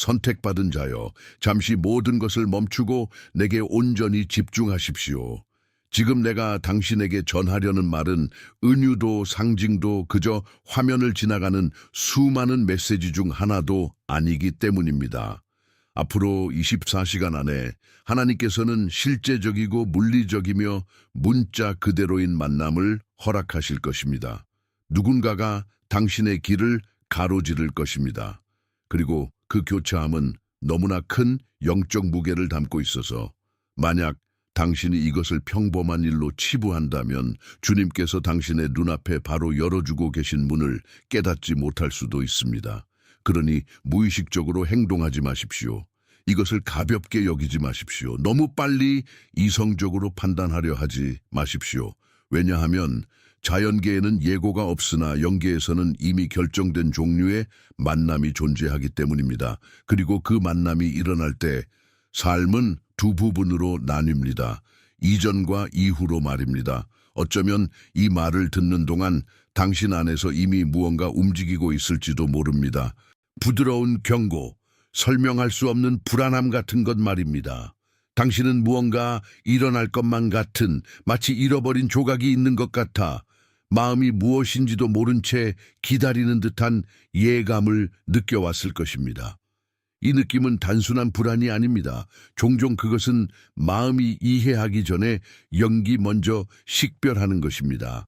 선택받은 자여, 잠시 모든 것을 멈추고 내게 온전히 집중하십시오. 지금 내가 당신에게 전하려는 말은 은유도 상징도 그저 화면을 지나가는 수많은 메시지 중 하나도 아니기 때문입니다. 앞으로 24시간 안에 하나님께서는 실제적이고 물리적이며 문자 그대로인 만남을 허락하실 것입니다. 누군가가 당신의 길을 가로지를 것입니다. 그리고 그 교차함은 너무나 큰 영적 무게를 담고 있어서 만약 당신이 이것을 평범한 일로 치부한다면 주님께서 당신의 눈앞에 바로 열어주고 계신 문을 깨닫지 못할 수도 있습니다. 그러니 무의식적으로 행동하지 마십시오. 이것을 가볍게 여기지 마십시오. 너무 빨리 이성적으로 판단하려 하지 마십시오. 왜냐하면 자연계에는 예고가 없으나 영계에서는 이미 결정된 종류의 만남이 존재하기 때문입니다. 그리고 그 만남이 일어날 때 삶은 두 부분으로 나뉩니다. 이전과 이후로 말입니다. 어쩌면 이 말을 듣는 동안 당신 안에서 이미 무언가 움직이고 있을지도 모릅니다. 부드러운 경고, 설명할 수 없는 불안함 같은 것 말입니다. 당신은 무언가 일어날 것만 같은 마치 잃어버린 조각이 있는 것 같아 마음이 무엇인지도 모른 채 기다리는 듯한 예감을 느껴왔을 것입니다. 이 느낌은 단순한 불안이 아닙니다. 종종 그것은 마음이 이해하기 전에 영기 먼저 식별하는 것입니다.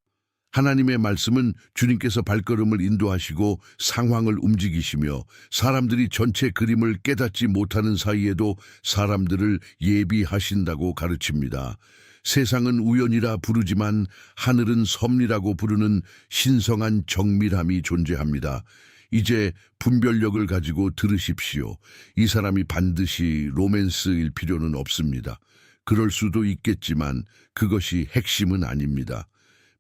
하나님의 말씀은 주님께서 발걸음을 인도하시고 상황을 움직이시며 사람들이 전체 그림을 깨닫지 못하는 사이에도 사람들을 예비하신다고 가르칩니다. 세상은 우연이라 부르지만 하늘은 섭리라고 부르는 신성한 정밀함이 존재합니다. 이제 분별력을 가지고 들으십시오. 이 사람이 반드시 로맨스일 필요는 없습니다. 그럴 수도 있겠지만 그것이 핵심은 아닙니다.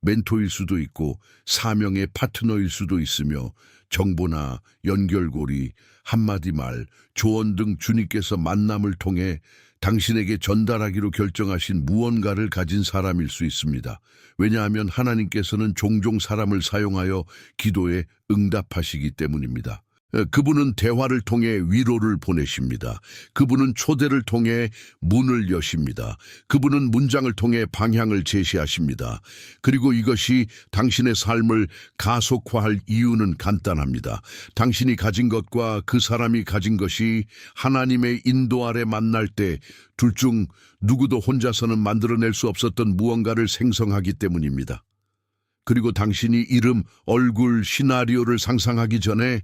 멘토일 수도 있고 사명의 파트너일 수도 있으며 정보나 연결고리, 한마디 말, 조언 등 주님께서 만남을 통해 당신에게 전달하기로 결정하신 무언가를 가진 사람일 수 있습니다. 왜냐하면 하나님께서는 종종 사람을 사용하여 기도에 응답하시기 때문입니다. 그분은 대화를 통해 위로를 보내십니다. 그분은 초대를 통해 문을 여십니다. 그분은 문장을 통해 방향을 제시하십니다. 그리고 이것이 당신의 삶을 가속화할 이유는 간단합니다. 당신이 가진 것과 그 사람이 가진 것이 하나님의 인도 아래 만날 때 둘 중 누구도 혼자서는 만들어낼 수 없었던 무언가를 생성하기 때문입니다. 그리고 당신이 이름, 얼굴, 시나리오를 상상하기 전에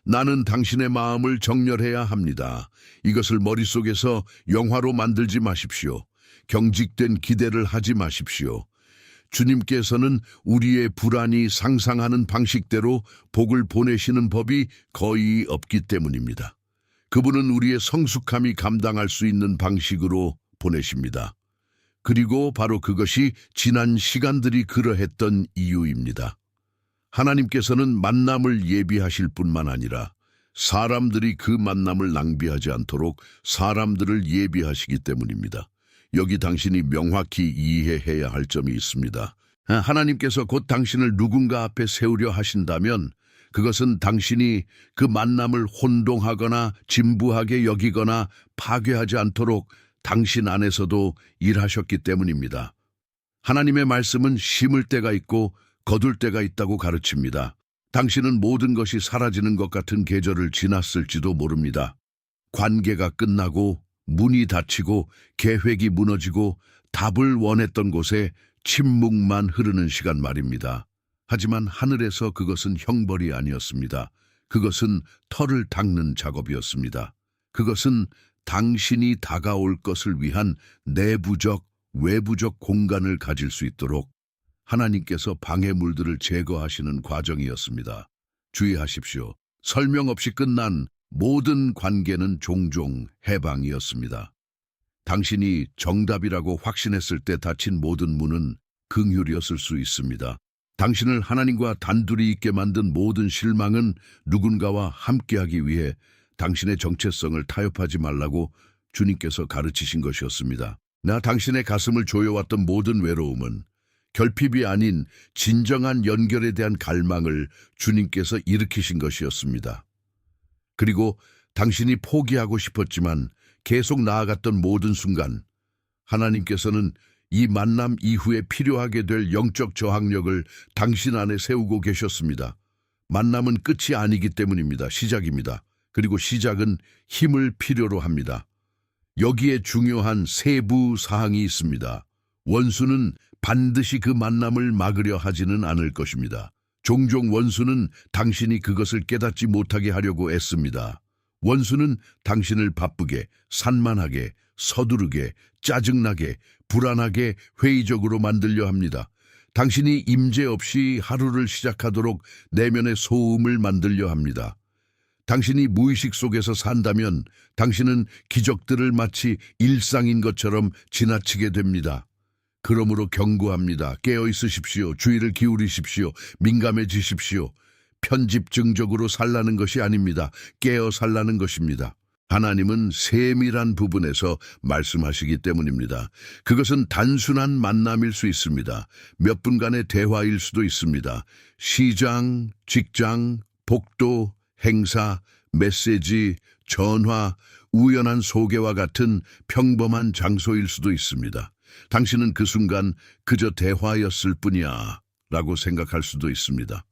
나는 당신의 마음을 정렬해야 합니다. 이것을 머릿속에서 영화로 만들지 마십시오. 경직된 기대를 하지 마십시오. 주님께서는 우리의 불안이 상상하는 방식대로 복을 보내시는 법이 거의 없기 때문입니다. 그분은 우리의 성숙함이 감당할 수 있는 방식으로 보내십니다. 그리고 바로 그것이 지난 시간들이 그러했던 이유입니다. 하나님께서는 만남을 예비하실 뿐만 아니라 사람들이 그 만남을 낭비하지 않도록 사람들을 예비하시기 때문입니다. 여기 당신이 명확히 이해해야 할 점이 있습니다. 하나님께서 곧 당신을 누군가 앞에 세우려 하신다면 그것은 당신이 그 만남을 혼동하거나 진부하게 여기거나 파괴하지 않도록 당신 안에서도 일하셨기 때문입니다. 하나님의 말씀은 심을 때가 있고 거둘 때가 있다고 가르칩니다. 당신은 모든 것이 사라지는 것 같은 계절을 지났을지도 모릅니다. 관계가 끝나고 문이 닫히고 계획이 무너지고 답을 원했던 곳에 침묵만 흐르는 시간 말입니다. 하지만 하늘에서 그것은 형벌이 아니었습니다. 그것은 털을 닦는 작업이었습니다. 그것은 당신이 다가올 것을 위한 내부적, 외부적 공간을 가질 수 있도록 하나님께서 방해물들을 제거하시는 과정이었습니다. 주의하십시오. 설명 없이 끝난 모든 관계는 종종 해방이었습니다. 당신이 정답이라고 확신했을 때 닫힌 모든 문은 긍휼이었을 수 있습니다. 당신을 하나님과 단둘이 있게 만든 모든 실망은 누군가와 함께하기 위해 당신의 정체성을 타협하지 말라고 주님께서 가르치신 것이었습니다. 나 당신의 가슴을 조여왔던 모든 외로움은 결핍이 아닌 진정한 연결에 대한 갈망을 주님께서 일으키신 것이었습니다. 그리고 당신이 포기하고 싶었지만 계속 나아갔던 모든 순간 하나님께서는 이 만남 이후에 필요하게 될 영적 저항력을 당신 안에 세우고 계셨습니다. 만남은 끝이 아니기 때문입니다. 시작입니다. 그리고 시작은 힘을 필요로 합니다. 여기에 중요한 세부 사항이 있습니다. 원수는 반드시 그 만남을 막으려 하지는 않을 것입니다. 종종 원수는 당신이 그것을 깨닫지 못하게 하려고 애씁니다. 원수는 당신을 바쁘게, 산만하게, 서두르게, 짜증나게, 불안하게, 회의적으로 만들려 합니다. 당신이 임재 없이 하루를 시작하도록 내면의 소음을 만들려 합니다. 당신이 무의식 속에서 산다면 당신은 기적들을 마치 일상인 것처럼 지나치게 됩니다. 그러므로 경고합니다. 깨어 있으십시오. 주의를 기울이십시오. 민감해지십시오. 편집증적으로 살라는 것이 아닙니다. 깨어 살라는 것입니다. 하나님은 세밀한 부분에서 말씀하시기 때문입니다. 그것은 단순한 만남일 수 있습니다. 몇 분간의 대화일 수도 있습니다. 시장, 직장, 복도, 행사, 메시지, 전화, 우연한 소개와 같은 평범한 장소일 수도 있습니다. 당신은 그 순간 그저 대화였을 뿐이야 라고 생각할 수도 있습니다.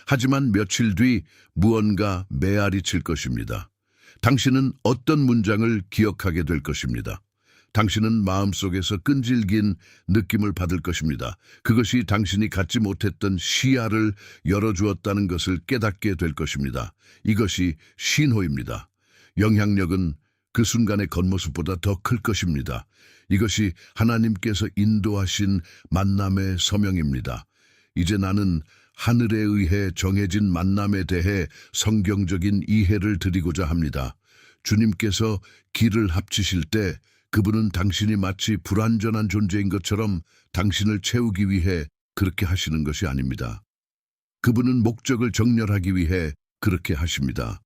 하지만 며칠 뒤 무언가 메아리 칠 것입니다. 당신은 어떤 문장을 기억하게 될 것입니다. 당신은 마음속에서 끈질긴 느낌을 받을 것입니다. 그것이 당신이 갖지 못했던 시야를 열어주었다는 것을 깨닫게 될 것입니다. 이것이 신호입니다. 영향력은 그 순간의 겉모습보다 더 클 것입니다. 이것이 하나님께서 인도하신 만남의 서명입니다. 이제 나는 하늘에 의해 정해진 만남에 대해 성경적인 이해를 드리고자 합니다. 주님께서 길을 합치실 때 그분은 당신이 마치 불완전한 존재인 것처럼 당신을 채우기 위해 그렇게 하시는 것이 아닙니다. 그분은 목적을 정렬하기 위해 그렇게 하십니다.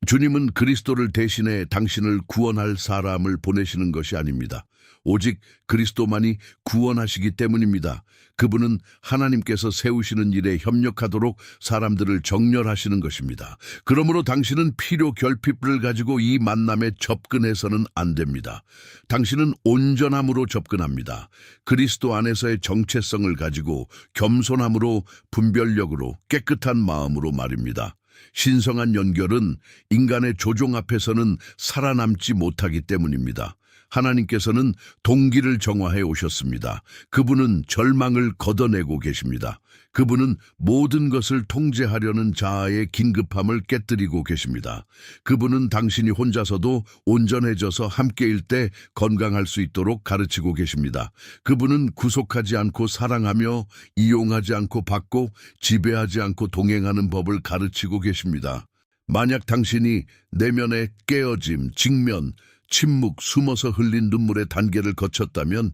주님은 그리스도를 대신해 당신을 구원할 사람을 보내시는 것이 아닙니다. 오직 그리스도만이 구원하시기 때문입니다. 그분은 하나님께서 세우시는 일에 협력하도록 사람들을 정렬하시는 것입니다. 그러므로 당신은 필요 결핍을 가지고 이 만남에 접근해서는 안 됩니다. 당신은 온전함으로 접근합니다. 그리스도 안에서의 정체성을 가지고 겸손함으로, 분별력으로, 깨끗한 마음으로 말입니다. 신성한 연결은 인간의 조종 앞에서는 살아남지 못하기 때문입니다. 하나님께서는 동기를 정화해 오셨습니다. 그분은 절망을 걷어내고 계십니다. 그분은 모든 것을 통제하려는 자아의 긴급함을 깨뜨리고 계십니다. 그분은 당신이 혼자서도 온전해져서 함께일 때 건강할 수 있도록 가르치고 계십니다. 그분은 구속하지 않고 사랑하며 이용하지 않고 받고 지배하지 않고 동행하는 법을 가르치고 계십니다. 만약 당신이 내면의 깨어짐, 직면, 침묵, 숨어서 흘린 눈물의 단계를 거쳤다면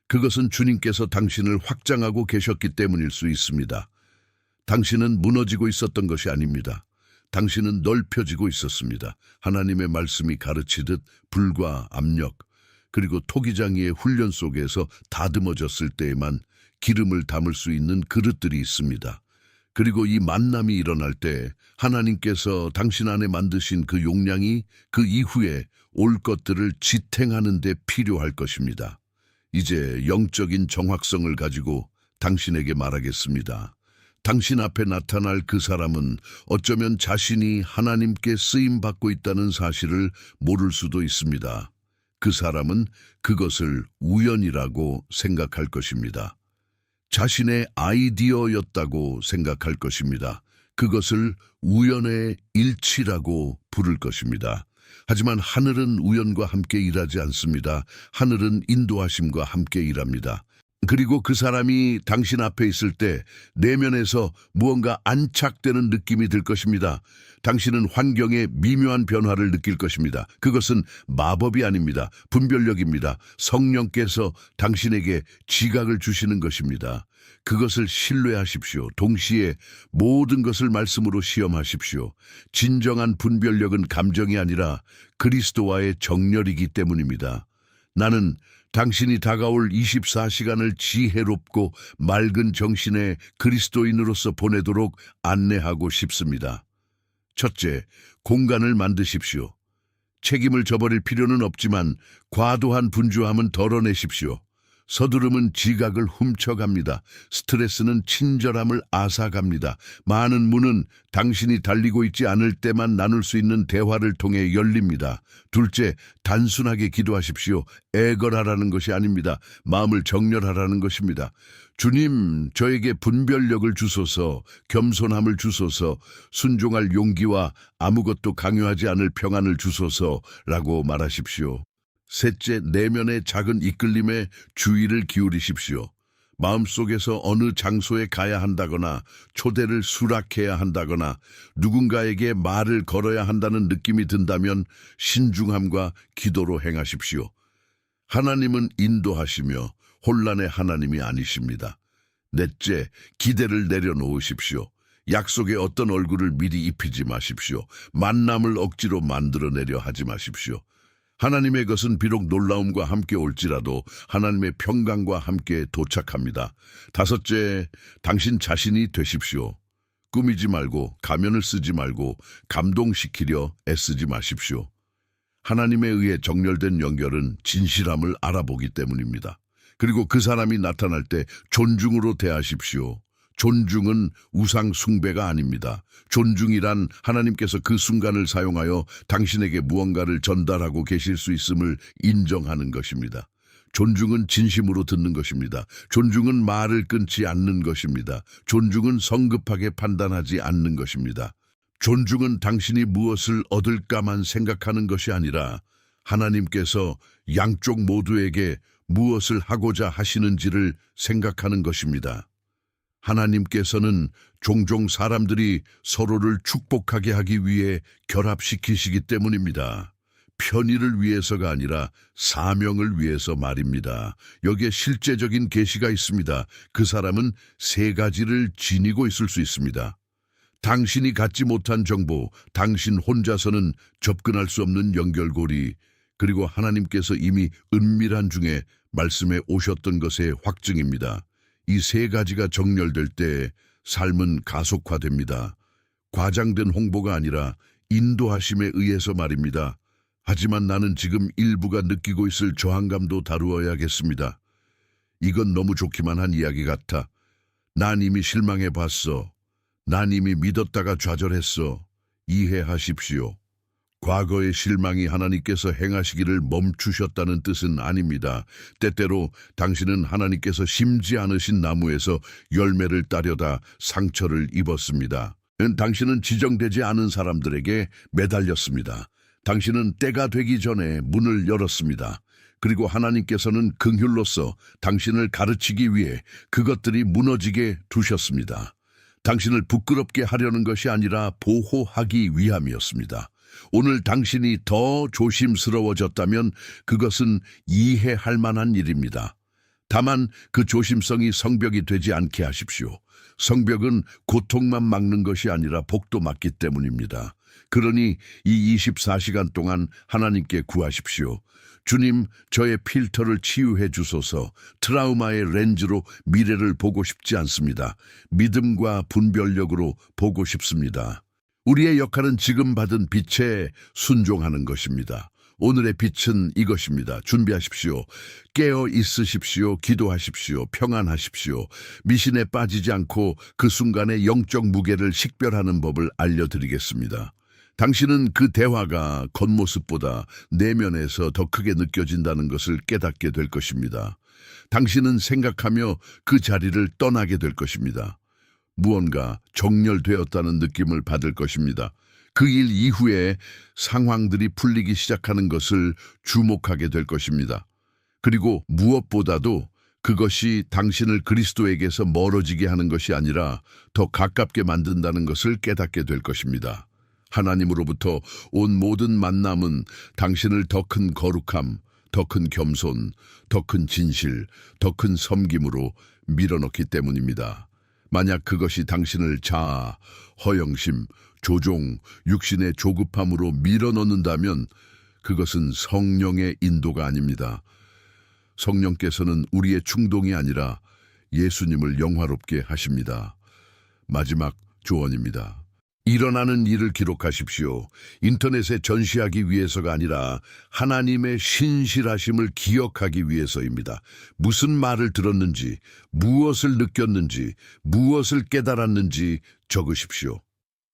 그것은 주님께서 당신을 확장하고 계셨기 때문일 수 있습니다. 당신은 무너지고 있었던 것이 아닙니다. 당신은 넓혀지고 있었습니다. 하나님의 말씀이 가르치듯 불과 압력, 그리고 토기장이의 훈련 속에서 다듬어졌을 때에만 기름을 담을 수 있는 그릇들이 있습니다. 그리고 이 만남이 일어날 때 하나님께서 당신 안에 만드신 그 용량이 그 이후에 올 것들을 지탱하는 데 필요할 것입니다. 이제 영적인 정확성을 가지고 당신에게 말하겠습니다. 당신 앞에 나타날 그 사람은 어쩌면 자신이 하나님께 쓰임받고 있다는 사실을 모를 수도 있습니다. 그 사람은 그것을 우연이라고 생각할 것입니다. 자신의 아이디어였다고 생각할 것입니다. 그것을 우연의 일치라고 부를 것입니다. 하지만 하늘은 우연과 함께 일하지 않습니다. 하늘은 인도하심과 함께 일합니다. 그리고 그 사람이 당신 앞에 있을 때 내면에서 무언가 안착되는 느낌이 들 것입니다. 당신은 환경의 미묘한 변화를 느낄 것입니다. 그것은 마법이 아닙니다. 분별력입니다. 성령께서 당신에게 지각을 주시는 것입니다. 그것을 신뢰하십시오. 동시에 모든 것을 말씀으로 시험하십시오. 진정한 분별력은 감정이 아니라 그리스도와의 정렬이기 때문입니다. 나는 당신이 다가올 24시간을 지혜롭고 맑은 정신의 그리스도인으로서 보내도록 안내하고 싶습니다. 첫째, 공간을 만드십시오. 책임을 져버릴 필요는 없지만 과도한 분주함은 덜어내십시오. 서두름은 지각을 훔쳐갑니다. 스트레스는 친절함을 앗아갑니다. 많은 문은 당신이 달리고 있지 않을 때만 나눌 수 있는 대화를 통해 열립니다. 둘째, 단순하게 기도하십시오. 애걸하라는 것이 아닙니다. 마음을 정렬하라는 것입니다. 주님, 저에게 분별력을 주소서, 겸손함을 주소서, 순종할 용기와 아무것도 강요하지 않을 평안을 주소서라고 말하십시오. 셋째, 내면의 작은 이끌림에 주의를 기울이십시오. 마음속에서 어느 장소에 가야 한다거나 초대를 수락해야 한다거나 누군가에게 말을 걸어야 한다는 느낌이 든다면 신중함과 기도로 행하십시오. 하나님은 인도하시며 혼란의 하나님이 아니십니다. 넷째, 기대를 내려놓으십시오. 약속의 어떤 얼굴을 미리 입히지 마십시오. 만남을 억지로 만들어내려 하지 마십시오. 하나님의 것은 비록 놀라움과 함께 올지라도 하나님의 평강과 함께 도착합니다. 다섯째, 당신 자신이 되십시오. 꾸미지 말고 가면을 쓰지 말고 감동시키려 애쓰지 마십시오. 하나님에 의해 정렬된 연결은 진실함을 알아보기 때문입니다. 그리고 그 사람이 나타날 때 존중으로 대하십시오. 존중은 우상 숭배가 아닙니다. 존중이란 하나님께서 그 순간을 사용하여 당신에게 무언가를 전달하고 계실 수 있음을 인정하는 것입니다. 존중은 진심으로 듣는 것입니다. 존중은 말을 끊지 않는 것입니다. 존중은 성급하게 판단하지 않는 것입니다. 존중은 당신이 무엇을 얻을까만 생각하는 것이 아니라 하나님께서 양쪽 모두에게 무엇을 하고자 하시는지를 생각하는 것입니다. 하나님께서는 종종 사람들이 서로를 축복하게 하기 위해 결합시키시기 때문입니다. 편의를 위해서가 아니라 사명을 위해서 말입니다. 여기에 실제적인 계시가 있습니다. 그 사람은 세 가지를 지니고 있을 수 있습니다. 당신이 갖지 못한 정보, 당신 혼자서는 접근할 수 없는 연결고리, 그리고 하나님께서 이미 은밀한 중에 말씀해 오셨던 것의 확증입니다. 이 세 가지가 정렬될 때 삶은 가속화됩니다. 과장된 홍보가 아니라 인도하심에 의해서 말입니다. 하지만 나는 지금 일부가 느끼고 있을 저항감도 다루어야겠습니다. 이건 너무 좋기만 한 이야기 같아. 난 이미 실망해 봤어. 난 이미 믿었다가 좌절했어. 이해하십시오. 과거의 실망이 하나님께서 행하시기를 멈추셨다는 뜻은 아닙니다. 때때로 당신은 하나님께서 심지 않으신 나무에서 열매를 따려다 상처를 입었습니다. 당신은 지정되지 않은 사람들에게 매달렸습니다. 당신은 때가 되기 전에 문을 열었습니다. 그리고 하나님께서는 긍휼로서 당신을 가르치기 위해 그것들이 무너지게 두셨습니다. 당신을 부끄럽게 하려는 것이 아니라 보호하기 위함이었습니다. 오늘 당신이 더 조심스러워졌다면 그것은 이해할 만한 일입니다. 다만 그 조심성이 성벽이 되지 않게 하십시오. 성벽은 고통만 막는 것이 아니라 복도 막기 때문입니다. 그러니 이 24시간 동안 하나님께 구하십시오. 주님, 저의 필터를 치유해 주소서. 트라우마의 렌즈로 미래를 보고 싶지 않습니다. 믿음과 분별력으로 보고 싶습니다. 우리의 역할은 지금 받은 빛에 순종하는 것입니다. 오늘의 빛은 이것입니다. 준비하십시오. 깨어 있으십시오. 기도하십시오. 평안하십시오. 미신에 빠지지 않고 그 순간의 영적 무게를 식별하는 법을 알려드리겠습니다. 당신은 그 대화가 겉모습보다 내면에서 더 크게 느껴진다는 것을 깨닫게 될 것입니다. 당신은 생각하며 그 자리를 떠나게 될 것입니다. 무언가 정렬되었다는 느낌을 받을 것입니다. 그 일 이후에 상황들이 풀리기 시작하는 것을 주목하게 될 것입니다. 그리고 무엇보다도 그것이 당신을 그리스도에게서 멀어지게 하는 것이 아니라 더 가깝게 만든다는 것을 깨닫게 될 것입니다. 하나님으로부터 온 모든 만남은 당신을 더 큰 거룩함, 더 큰 겸손, 더 큰 진실, 더 큰 섬김으로 밀어넣기 때문입니다. 만약 그것이 당신을 자아, 허영심, 조종, 육신의 조급함으로 밀어넣는다면 그것은 성령의 인도가 아닙니다. 성령께서는 우리의 충동이 아니라 예수님을 영화롭게 하십니다. 마지막 조언입니다. 일어나는 일을 기록하십시오. 인터넷에 전시하기 위해서가 아니라 하나님의 신실하심을 기억하기 위해서입니다. 무슨 말을 들었는지, 무엇을 느꼈는지, 무엇을 깨달았는지 적으십시오.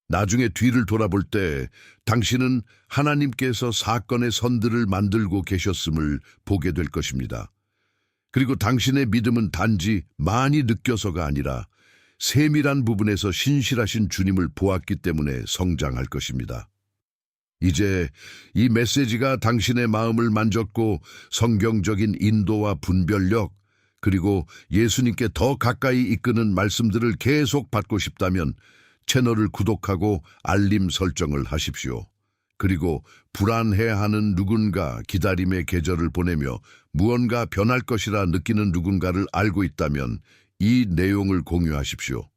나중에 뒤를 돌아볼 때 당신은 하나님께서 사건의 선들을 만들고 계셨음을 보게 될 것입니다. 그리고 당신의 믿음은 단지 많이 느껴서가 아니라 세밀한 부분에서 신실하신 주님을 보았기 때문에 성장할 것입니다. 이제 이 메시지가 당신의 마음을 만졌고 성경적인 인도와 분별력, 그리고 예수님께 더 가까이 이끄는 말씀들을 계속 받고 싶다면 채널을 구독하고 알림 설정을 하십시오. 그리고 불안해하는 누군가, 기다림의 계절을 보내며 무언가 변할 것이라 느끼는 누군가를 알고 있다면 이 내용을 공유하십시오.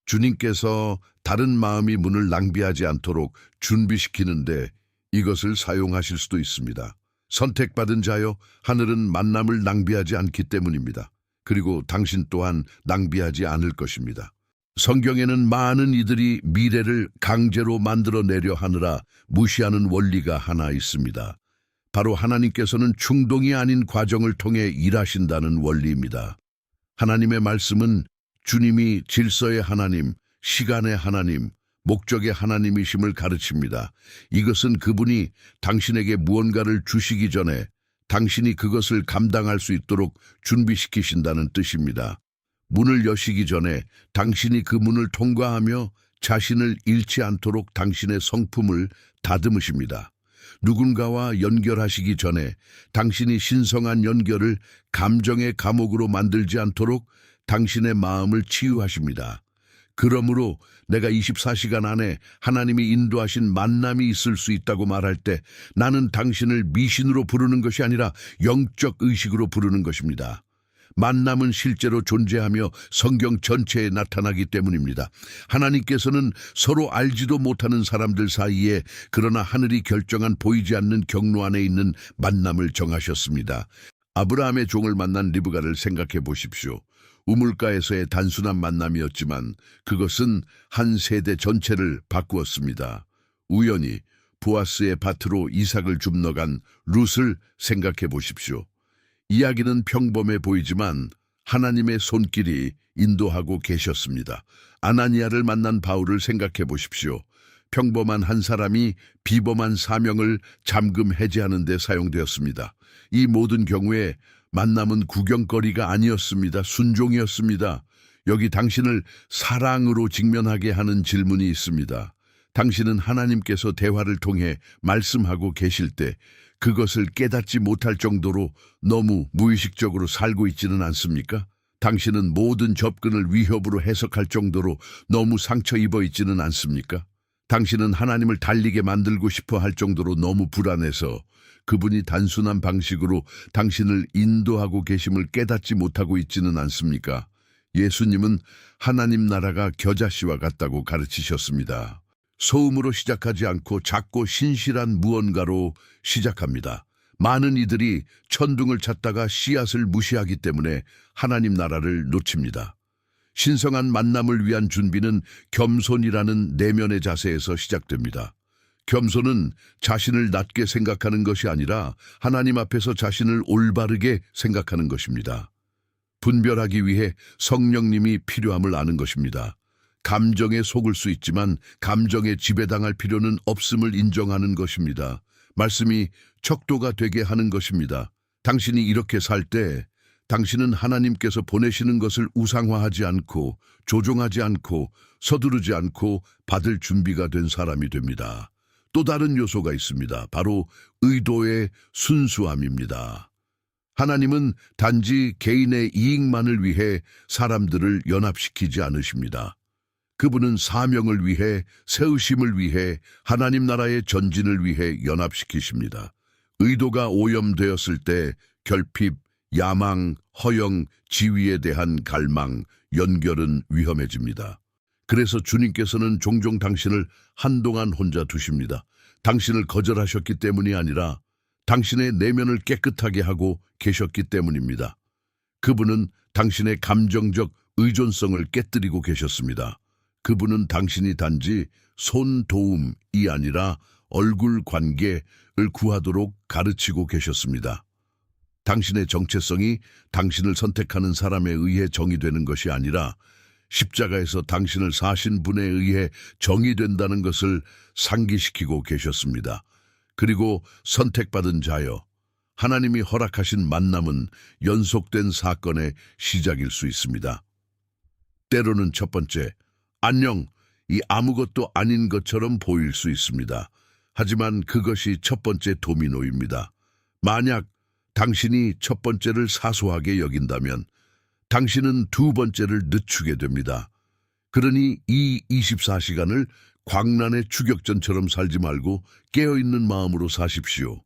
주님께서 다른 마음이 문을 낭비하지 않도록 준비시키는데 이것을 사용하실 수도 있습니다. 선택받은 자여, 하늘은 만남을 낭비하지 않기 때문입니다. 그리고 당신 또한 낭비하지 않을 것입니다. 성경에는 많은 이들이 미래를 강제로 만들어내려 하느라 무시하는 원리가 하나 있습니다. 바로 하나님께서는 충동이 아닌 과정을 통해 일하신다는 원리입니다. 하나님의 말씀은 주님이 질서의 하나님, 시간의 하나님, 목적의 하나님이심을 가르칩니다. 이것은 그분이 당신에게 무언가를 주시기 전에 당신이 그것을 감당할 수 있도록 준비시키신다는 뜻입니다. 문을 여시기 전에 당신이 그 문을 통과하며 자신을 잃지 않도록 당신의 성품을 다듬으십니다. 누군가와 연결하시기 전에 당신이 신성한 연결을 감정의 감옥으로 만들지 않도록 당신의 마음을 치유하십니다. 그러므로 내가 24시간 안에 하나님이 인도하신 만남이 있을 수 있다고 말할 때 나는 당신을 미신으로 부르는 것이 아니라 영적 의식으로 부르는 것입니다. 만남은 실제로 존재하며 성경 전체에 나타나기 때문입니다. 하나님께서는 서로 알지도 못하는 사람들 사이에 그러나 하늘이 결정한 보이지 않는 경로 안에 있는 만남을 정하셨습니다. 아브라함의 종을 만난 리브가를 생각해 보십시오. 우물가에서의 단순한 만남이었지만 그것은 한 세대 전체를 바꾸었습니다. 우연히 보아스의 밭으로 이삭을 줍러 간 룻을 생각해 보십시오. 이야기는 평범해 보이지만 하나님의 손길이 인도하고 계셨습니다. 아나니아를 만난 바울을 생각해 보십시오. 평범한 한 사람이 비범한 사명을 잠금 해제하는 데 사용되었습니다. 이 모든 경우에 만남은 구경거리가 아니었습니다. 순종이었습니다. 여기 당신을 사랑으로 직면하게 하는 질문이 있습니다. 당신은 하나님께서 대화를 통해 말씀하고 계실 때 그것을 깨닫지 못할 정도로 너무 무의식적으로 살고 있지는 않습니까? 당신은 모든 접근을 위협으로 해석할 정도로 너무 상처 입어 있지는 않습니까? 당신은 하나님을 달리게 만들고 싶어 할 정도로 너무 불안해서 그분이 단순한 방식으로 당신을 인도하고 계심을 깨닫지 못하고 있지는 않습니까? 예수님은 하나님 나라가 겨자씨와 같다고 가르치셨습니다. 소음으로 시작하지 않고 작고 신실한 무언가로 시작합니다. 많은 이들이 천둥을 찾다가 씨앗을 무시하기 때문에 하나님 나라를 놓칩니다. 신성한 만남을 위한 준비는 겸손이라는 내면의 자세에서 시작됩니다. 겸손은 자신을 낮게 생각하는 것이 아니라 하나님 앞에서 자신을 올바르게 생각하는 것입니다. 분별하기 위해 성령님이 필요함을 아는 것입니다. 감정에 속을 수 있지만 감정에 지배당할 필요는 없음을 인정하는 것입니다. 말씀이 척도가 되게 하는 것입니다. 당신이 이렇게 살 때 당신은 하나님께서 보내시는 것을 우상화하지 않고 조종하지 않고 서두르지 않고 받을 준비가 된 사람이 됩니다. 또 다른 요소가 있습니다. 바로 의도의 순수함입니다. 하나님은 단지 개인의 이익만을 위해 사람들을 연합시키지 않으십니다. 그분은 사명을 위해, 세우심을 위해, 하나님 나라의 전진을 위해 연합시키십니다. 의도가 오염되었을 때 결핍, 야망, 허영, 지위에 대한 갈망, 연결은 위험해집니다. 그래서 주님께서는 종종 당신을 한동안 혼자 두십니다. 당신을 거절하셨기 때문이 아니라 당신의 내면을 깨끗하게 하고 계셨기 때문입니다. 그분은 당신의 감정적 의존성을 깨뜨리고 계셨습니다. 그분은 당신이 단지 손 도움이 아니라 얼굴 관계를 구하도록 가르치고 계셨습니다. 당신의 정체성이 당신을 선택하는 사람에 의해 정의되는 것이 아니라 십자가에서 당신을 사신 분에 의해 정의된다는 것을 상기시키고 계셨습니다. 그리고 선택받은 자여, 하나님이 허락하신 만남은 연속된 사건의 시작일 수 있습니다. 때로는 첫 번째, 안녕, 이 아무것도 아닌 것처럼 보일 수 있습니다. 하지만 그것이 첫 번째 도미노입니다. 만약 당신이 첫 번째를 사소하게 여긴다면 당신은 두 번째를 늦추게 됩니다. 그러니 이 24시간을 광란의 추격전처럼 살지 말고 깨어있는 마음으로 사십시오.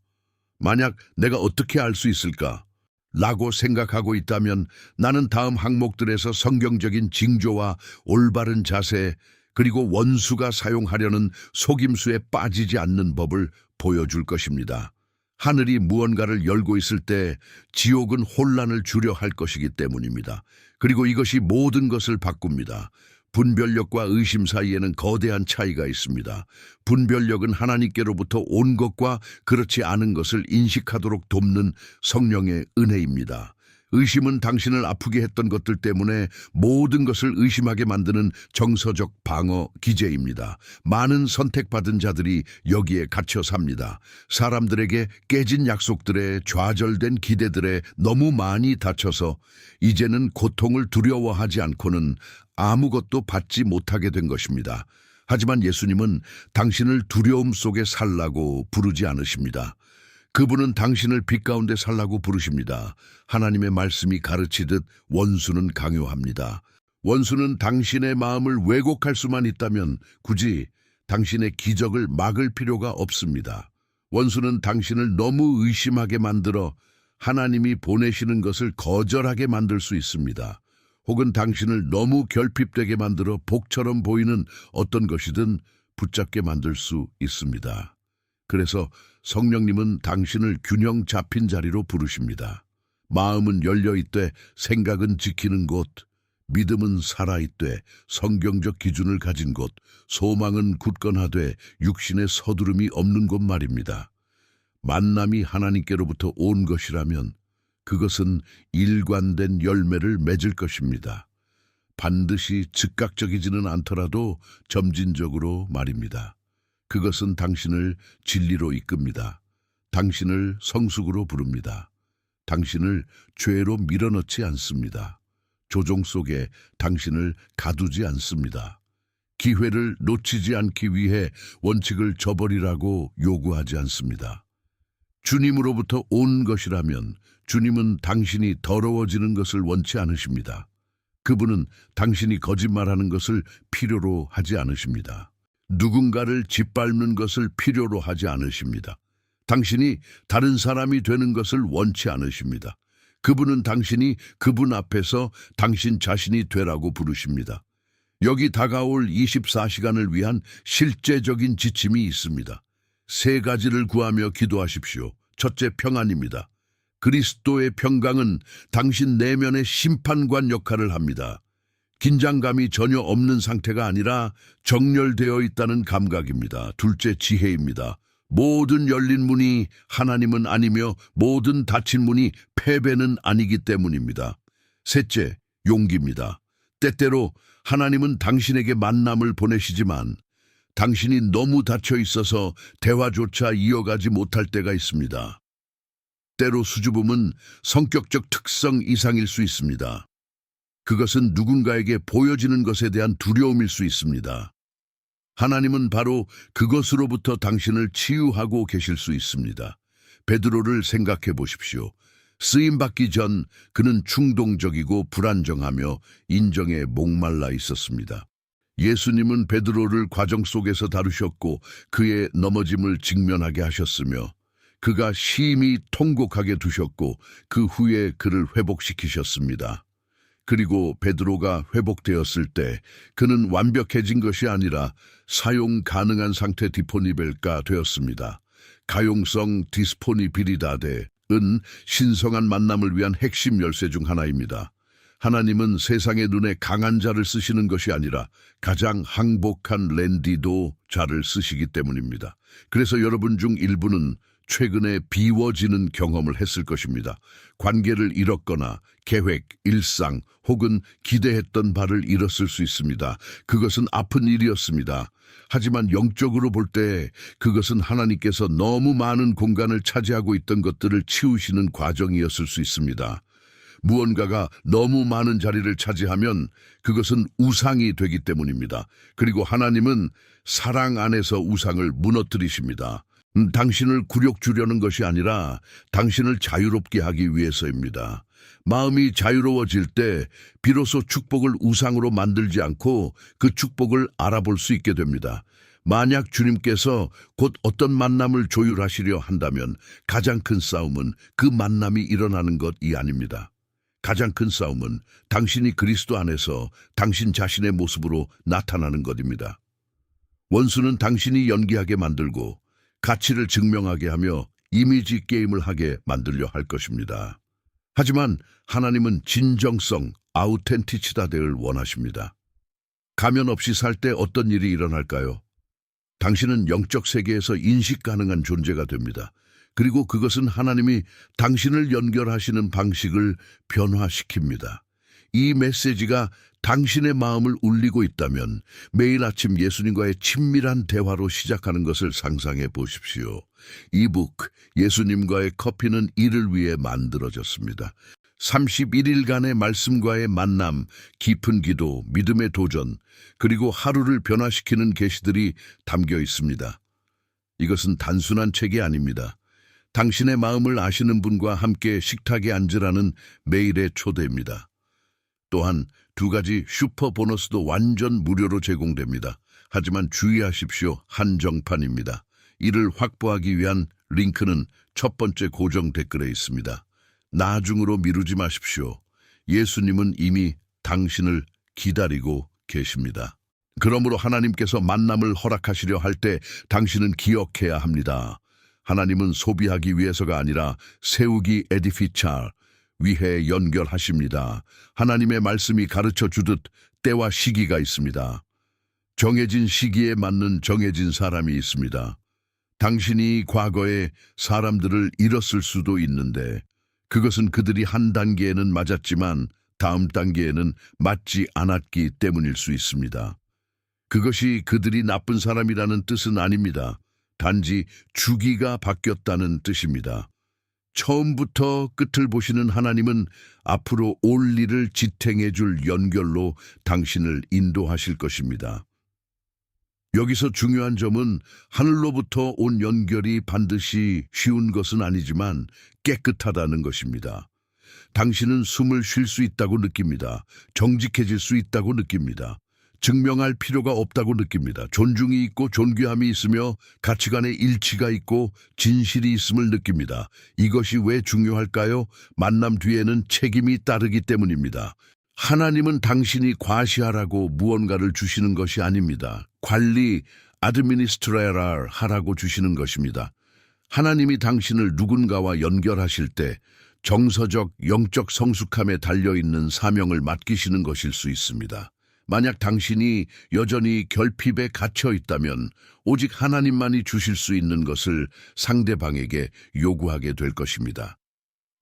만약 내가 어떻게 알 수 있을까? 라고 생각하고 있다면 나는 다음 항목들에서 성경적인 징조와 올바른 자세, 그리고 원수가 사용하려는 속임수에 빠지지 않는 법을 보여줄 것입니다. 하늘이 무언가를 열고 있을 때 지옥은 혼란을 주려 할 것이기 때문입니다. 그리고 이것이 모든 것을 바꿉니다. 분별력과 의심 사이에는 거대한 차이가 있습니다. 분별력은 하나님께로부터 온 것과 그렇지 않은 것을 인식하도록 돕는 성령의 은혜입니다. 의심은 당신을 아프게 했던 것들 때문에 모든 것을 의심하게 만드는 정서적 방어 기제입니다. 많은 선택받은 자들이 여기에 갇혀 삽니다. 사람들에게 깨진 약속들에 좌절된 기대들에 너무 많이 다쳐서 이제는 고통을 두려워하지 않고는 아무것도 받지 못하게 된 것입니다. 하지만 예수님은 당신을 두려움 속에 살라고 부르지 않으십니다. 그분은 당신을 빛 가운데 살라고 부르십니다. 하나님의 말씀이 가르치듯 원수는 강요합니다. 원수는 당신의 마음을 왜곡할 수만 있다면 굳이 당신의 기적을 막을 필요가 없습니다. 원수는 당신을 너무 의심하게 만들어 하나님이 보내시는 것을 거절하게 만들 수 있습니다. 혹은 당신을 너무 결핍되게 만들어 복처럼 보이는 어떤 것이든 붙잡게 만들 수 있습니다. 그래서 성령님은 당신을 균형 잡힌 자리로 부르십니다. 마음은 열려있되 생각은 지키는 곳, 믿음은 살아있되 성경적 기준을 가진 곳, 소망은 굳건하되 육신의 서두름이 없는 곳 말입니다. 만남이 하나님께로부터 온 것이라면 그것은 일관된 열매를 맺을 것입니다. 반드시 즉각적이지는 않더라도 점진적으로 말입니다. 그것은 당신을 진리로 이끕니다. 당신을 성숙으로 부릅니다. 당신을 죄로 밀어넣지 않습니다. 조종 속에 당신을 가두지 않습니다. 기회를 놓치지 않기 위해 원칙을 저버리라고 요구하지 않습니다. 주님으로부터 온 것이라면 주님은 당신이 더러워지는 것을 원치 않으십니다. 그분은 당신이 거짓말하는 것을 필요로 하지 않으십니다. 누군가를 짓밟는 것을 필요로 하지 않으십니다. 당신이 다른 사람이 되는 것을 원치 않으십니다. 그분은 당신이 그분 앞에서 당신 자신이 되라고 부르십니다. 여기 다가올 24시간을 위한 실제적인 지침이 있습니다. 3가지를 구하며 기도하십시오. 첫째, 평안입니다. 그리스도의 평강은 당신 내면의 심판관 역할을 합니다. 긴장감이 전혀 없는 상태가 아니라 정렬되어 있다는 감각입니다. 둘째, 지혜입니다. 모든 열린 문이 하나님은 아니며 모든 닫힌 문이 패배는 아니기 때문입니다. 셋째, 용기입니다. 때때로 하나님은 당신에게 만남을 보내시지만 당신이 너무 닫혀 있어서 대화조차 이어가지 못할 때가 있습니다. 때로 수줍음은 성격적 특성 이상일 수 있습니다. 그것은 누군가에게 보여지는 것에 대한 두려움일 수 있습니다. 하나님은 바로 그것으로부터 당신을 치유하고 계실 수 있습니다. 베드로를 생각해 보십시오. 쓰임받기 전 그는 충동적이고 불안정하며 인정에 목말라 있었습니다. 예수님은 베드로를 과정 속에서 다루셨고 그의 넘어짐을 직면하게 하셨으며 그가 심히 통곡하게 두셨고 그 후에 그를 회복시키셨습니다. 그리고 베드로가 회복되었을 때 그는 완벽해진 것이 아니라 사용 가능한 상태 디포니벨가 되었습니다. 가용성 디스포니빌리다데은 신성한 만남을 위한 핵심 열쇠 중 하나입니다. 하나님은 세상의 눈에 강한 자를 쓰시는 것이 아니라 가장 항복한 랜디도 자를 쓰시기 때문입니다. 그래서 여러분 중 일부는 최근에 비워지는 경험을 했을 것입니다. 관계를 잃었거나 계획, 일상 혹은 기대했던 바를 잃었을 수 있습니다. 그것은 아픈 일이었습니다. 하지만 영적으로 볼 때 그것은 하나님께서 너무 많은 공간을 차지하고 있던 것들을 치우시는 과정이었을 수 있습니다. 무언가가 너무 많은 자리를 차지하면 그것은 우상이 되기 때문입니다. 그리고 하나님은 사랑 안에서 우상을 무너뜨리십니다. 당신을 굴욕 주려는 것이 아니라 당신을 자유롭게 하기 위해서입니다. 마음이 자유로워질 때 비로소 축복을 우상으로 만들지 않고 그 축복을 알아볼 수 있게 됩니다. 만약 주님께서 곧 어떤 만남을 조율하시려 한다면 가장 큰 싸움은 그 만남이 일어나는 것이 아닙니다. 가장 큰 싸움은 당신이 그리스도 안에서 당신 자신의 모습으로 나타나는 것입니다. 원수는 당신이 연기하게 만들고 가치를 증명하게 하며 이미지 게임을 하게 만들려 할 것입니다. 하지만 하나님은 진정성, 아우텐티치다를 원하십니다. 가면 없이 살 때 어떤 일이 일어날까요? 당신은 영적 세계에서 인식 가능한 존재가 됩니다. 그리고 그것은 하나님이 당신을 연결하시는 방식을 변화시킵니다. 이 메시지가 당신의 마음을 울리고 있다면 매일 아침 예수님과의 친밀한 대화로 시작하는 것을 상상해 보십시오. 이북 예수님과의 커피는 이를 위해 만들어졌습니다. 31일간의 말씀과의 만남, 깊은 기도, 믿음의 도전, 그리고 하루를 변화시키는 계시들이 담겨 있습니다. 이것은 단순한 책이 아닙니다. 당신의 마음을 아시는 분과 함께 식탁에 앉으라는 매일의 초대입니다. 또한 2가지 슈퍼 보너스도 완전 무료로 제공됩니다. 하지만 주의하십시오. 한정판입니다. 이를 확보하기 위한 링크는 첫 번째 고정 댓글에 있습니다. 나중으로 미루지 마십시오. 예수님은 이미 당신을 기다리고 계십니다. 그러므로 하나님께서 만남을 허락하시려 할 때 당신은 기억해야 합니다. 하나님은 소비하기 위해서가 아니라 세우기 에디피차 위해 연결하십니다. 하나님의 말씀이 가르쳐 주듯 때와 시기가 있습니다. 정해진 시기에 맞는 정해진 사람이 있습니다. 당신이 과거에 사람들을 잃었을 수도 있는데 그것은 그들이 한 단계에는 맞았지만 다음 단계에는 맞지 않았기 때문일 수 있습니다. 그것이 그들이 나쁜 사람이라는 뜻은 아닙니다. 단지 주기가 바뀌었다는 뜻입니다. 처음부터 끝을 보시는 하나님은 앞으로 올 일을 지탱해 줄 연결로 당신을 인도하실 것입니다. 여기서 중요한 점은 하늘로부터 온 연결이 반드시 쉬운 것은 아니지만 깨끗하다는 것입니다. 당신은 숨을 쉴 수 있다고 느낍니다. 정직해질 수 있다고 느낍니다. 증명할 필요가 없다고 느낍니다. 존중이 있고 존귀함이 있으며 가치관의 일치가 있고 진실이 있음을 느낍니다. 이것이 왜 중요할까요? 만남 뒤에는 책임이 따르기 때문입니다. 하나님은 당신이 과시하라고 무언가를 주시는 것이 아닙니다. 관리, 아드미니스트레라 하라고 주시는 것입니다. 하나님이 당신을 누군가와 연결하실 때 정서적, 영적 성숙함에 달려있는 사명을 맡기시는 것일 수 있습니다. 만약 당신이 여전히 결핍에 갇혀 있다면 오직 하나님만이 주실 수 있는 것을 상대방에게 요구하게 될 것입니다.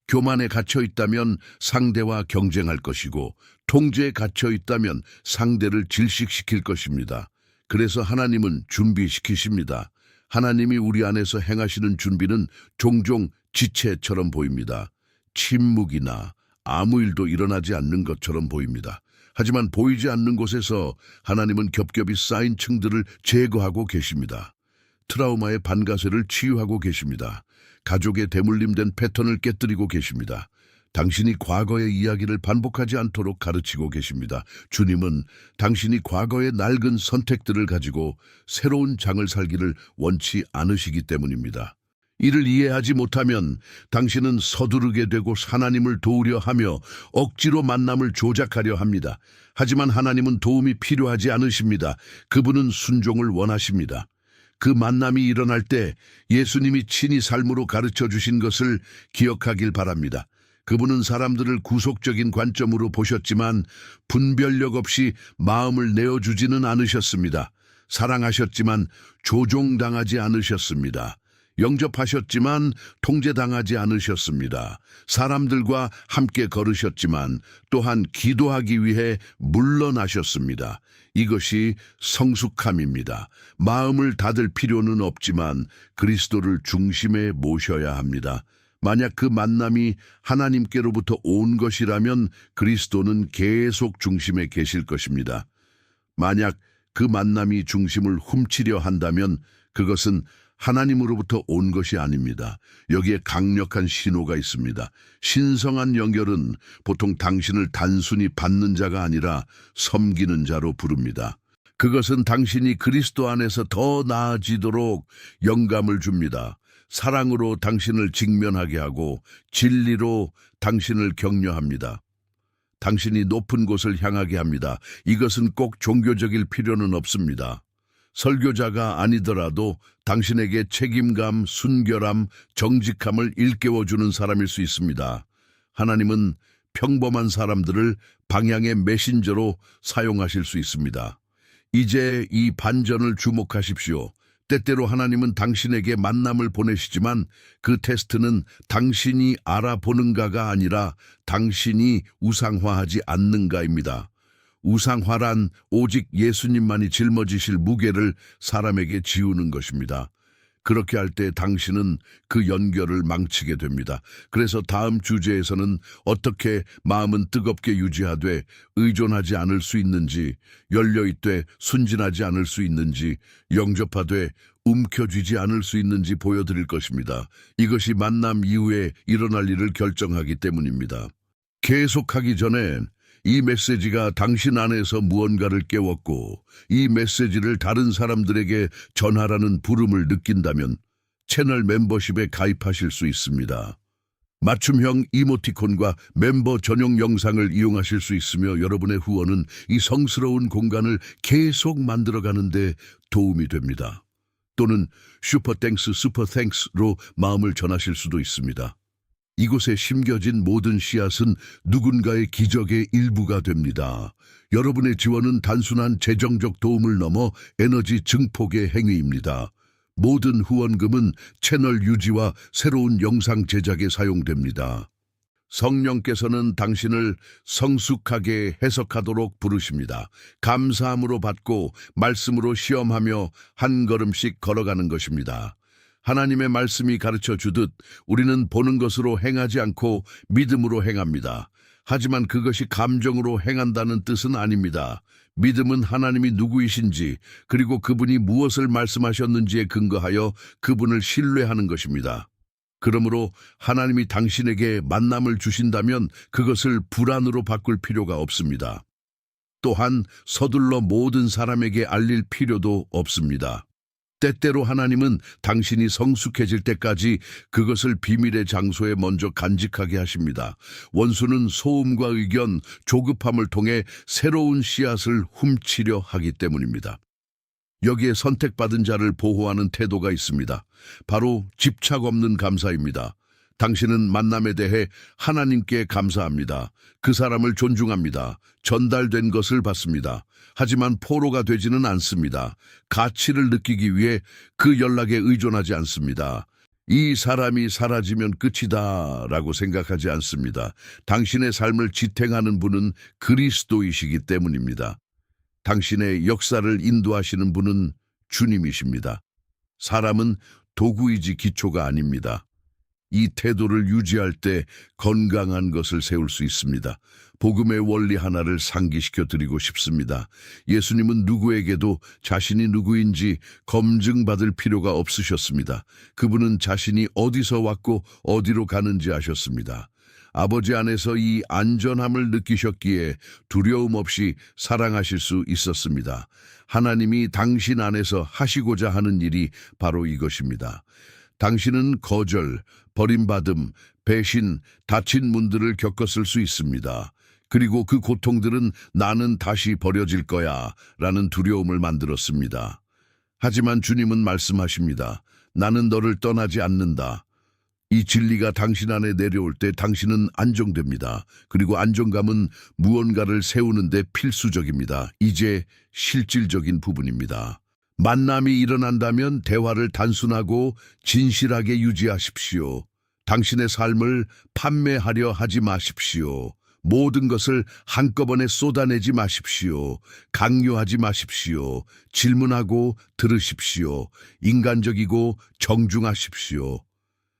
교만에 갇혀 있다면 상대와 경쟁할 것이고 통제에 갇혀 있다면 상대를 질식시킬 것입니다. 그래서 하나님은 준비시키십니다. 하나님이 우리 안에서 행하시는 준비는 종종 지체처럼 보입니다. 침묵이나 아무 일도 일어나지 않는 것처럼 보입니다. 하지만 보이지 않는 곳에서 하나님은 겹겹이 쌓인 층들을 제거하고 계십니다. 트라우마의 반가쇠를 치유하고 계십니다. 가족의 대물림된 패턴을 깨뜨리고 계십니다. 당신이 과거의 이야기를 반복하지 않도록 가르치고 계십니다. 주님은 당신이 과거의 낡은 선택들을 가지고 새로운 장을 살기를 원치 않으시기 때문입니다. 이를 이해하지 못하면 당신은 서두르게 되고 하나님을 도우려 하며 억지로 만남을 조작하려 합니다. 하지만 하나님은 도움이 필요하지 않으십니다. 그분은 순종을 원하십니다. 그 만남이 일어날 때 예수님이 친히 삶으로 가르쳐 주신 것을 기억하길 바랍니다. 그분은 사람들을 구속적인 관점으로 보셨지만 분별력 없이 마음을 내어주지는 않으셨습니다. 사랑하셨지만 조종당하지 않으셨습니다. 영접하셨지만 통제당하지 않으셨습니다. 사람들과 함께 걸으셨지만 또한 기도하기 위해 물러나셨습니다. 이것이 성숙함입니다. 마음을 닫을 필요는 없지만 그리스도를 중심에 모셔야 합니다. 만약 그 만남이 하나님께로부터 온 것이라면 그리스도는 계속 중심에 계실 것입니다. 만약 그 만남이 중심을 훔치려 한다면 그것은 하나님으로부터 온 것이 아닙니다. 여기에 강력한 신호가 있습니다. 신성한 연결은 보통 당신을 단순히 받는 자가 아니라 섬기는 자로 부릅니다. 그것은 당신이 그리스도 안에서 더 나아지도록 영감을 줍니다. 사랑으로 당신을 직면하게 하고 진리로 당신을 격려합니다. 당신이 높은 곳을 향하게 합니다. 이것은 꼭 종교적일 필요는 없습니다. 설교자가 아니더라도 당신에게 책임감, 순결함, 정직함을 일깨워주는 사람일 수 있습니다. 하나님은 평범한 사람들을 방향의 메신저로 사용하실 수 있습니다. 이제 이 반전을 주목하십시오. 때때로 하나님은 당신에게 만남을 보내시지만 그 테스트는 당신이 알아보는가가 아니라 당신이 우상화하지 않는가입니다. 우상화란 오직 예수님만이 짊어지실 무게를 사람에게 지우는 것입니다. 그렇게 할 때 당신은 그 연결을 망치게 됩니다. 그래서 다음 주제에서는 어떻게 마음은 뜨겁게 유지하되 의존하지 않을 수 있는지, 열려있되 순진하지 않을 수 있는지, 영접하되 움켜쥐지 않을 수 있는지 보여드릴 것입니다. 이것이 만남 이후에 일어날 일을 결정하기 때문입니다. 계속하기 전엔 이 메시지가 당신 안에서 무언가를 깨웠고 이 메시지를 다른 사람들에게 전하라는 부름을 느낀다면 채널 멤버십에 가입하실 수 있습니다. 맞춤형 이모티콘과 멤버 전용 영상을 이용하실 수 있으며 여러분의 후원은 이 성스러운 공간을 계속 만들어가는 데 도움이 됩니다. 또는 슈퍼땡스, 슈퍼땡스로 마음을 전하실 수도 있습니다. 이곳에 심겨진 모든 씨앗은 누군가의 기적의 일부가 됩니다. 여러분의 지원은 단순한 재정적 도움을 넘어 에너지 증폭의 행위입니다. 모든 후원금은 채널 유지와 새로운 영상 제작에 사용됩니다. 성령께서는 당신을 성숙하게 해석하도록 부르십니다. 감사함으로 받고 말씀으로 시험하며 한 걸음씩 걸어가는 것입니다. 하나님의 말씀이 가르쳐 주듯 우리는 보는 것으로 행하지 않고 믿음으로 행합니다. 하지만 그것이 감정으로 행한다는 뜻은 아닙니다. 믿음은 하나님이 누구이신지 그리고 그분이 무엇을 말씀하셨는지에 근거하여 그분을 신뢰하는 것입니다. 그러므로 하나님이 당신에게 만남을 주신다면 그것을 불안으로 바꿀 필요가 없습니다. 또한 서둘러 모든 사람에게 알릴 필요도 없습니다. 때때로 하나님은 당신이 성숙해질 때까지 그것을 비밀의 장소에 먼저 간직하게 하십니다. 원수는 소음과 의견, 조급함을 통해 새로운 씨앗을 훔치려 하기 때문입니다. 여기에 선택받은 자를 보호하는 태도가 있습니다. 바로 집착 없는 감사입니다. 당신은 만남에 대해 하나님께 감사합니다. 그 사람을 존중합니다. 전달된 것을 받습니다. 하지만 포로가 되지는 않습니다. 가치를 느끼기 위해 그 연락에 의존하지 않습니다. 이 사람이 사라지면 끝이다 라고 생각하지 않습니다. 당신의 삶을 지탱하는 분은 그리스도이시기 때문입니다. 당신의 역사를 인도하시는 분은 주님이십니다. 사람은 도구이지 기초가 아닙니다. 이 태도를 유지할 때 건강한 것을 세울 수 있습니다. 복음의 원리 하나를 상기시켜 드리고 싶습니다. 예수님은 누구에게도 자신이 누구인지 검증받을 필요가 없으셨습니다. 그분은 자신이 어디서 왔고 어디로 가는지 아셨습니다. 아버지 안에서 이 안전함을 느끼셨기에 두려움 없이 사랑하실 수 있었습니다. 하나님이 당신 안에서 하시고자 하는 일이 바로 이것입니다. 당신은 거절, 버림받음, 배신, 다친 문들을 겪었을 수 있습니다. 그리고 그 고통들은 나는 다시 버려질 거야 라는 두려움을 만들었습니다. 하지만 주님은 말씀하십니다. 나는 너를 떠나지 않는다. 이 진리가 당신 안에 내려올 때 당신은 안정됩니다. 그리고 안정감은 무언가를 세우는데 필수적입니다. 이제 실질적인 부분입니다. 만남이 일어난다면 대화를 단순하고 진실하게 유지하십시오. 당신의 삶을 판매하려 하지 마십시오. 모든 것을 한꺼번에 쏟아내지 마십시오. 강요하지 마십시오. 질문하고 들으십시오. 인간적이고 정중하십시오.